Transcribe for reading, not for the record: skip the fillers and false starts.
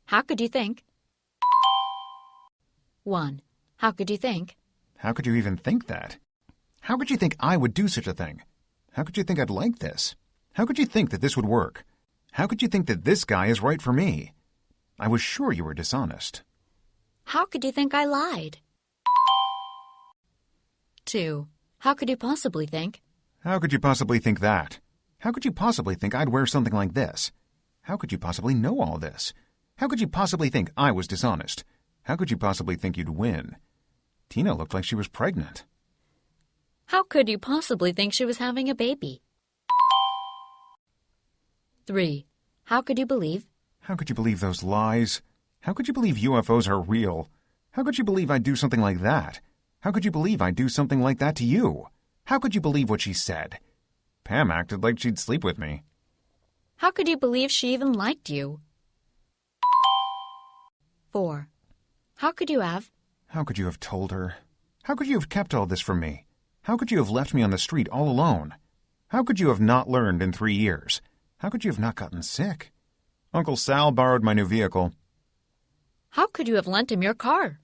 How could you think? 1. How could you think? How could you even think that? How could you think I would do such a thing? How could you think I'd like this? How could you think that this would work? How could you think that this guy is right for me? I was sure you were dishonest. How could you think I lied? 2. How could you possibly think? How could you possibly think that? How could you possibly think I'd wear something like this? How could you possibly know all this? How could you possibly think I was dishonest? How could you possibly think you'd win? Tina looked like she was pregnant. How could you possibly think she was having a baby? 3. How could you believe? How could you believe those lies? How could you believe UFOs are real? How could you believe I'd do something like that? How could you believe I'd do something like that to you? How could you believe what she said? Pam acted like she'd sleep with me. How could you believe she even liked you? 4. How could you have? How could you have told her? How could you have kept all this from me? How could you have left me on the street all alone? How could you have not learned in 3 years? How could you have not gotten sick? Uncle Sal borrowed my new vehicle. How could you have lent him your car?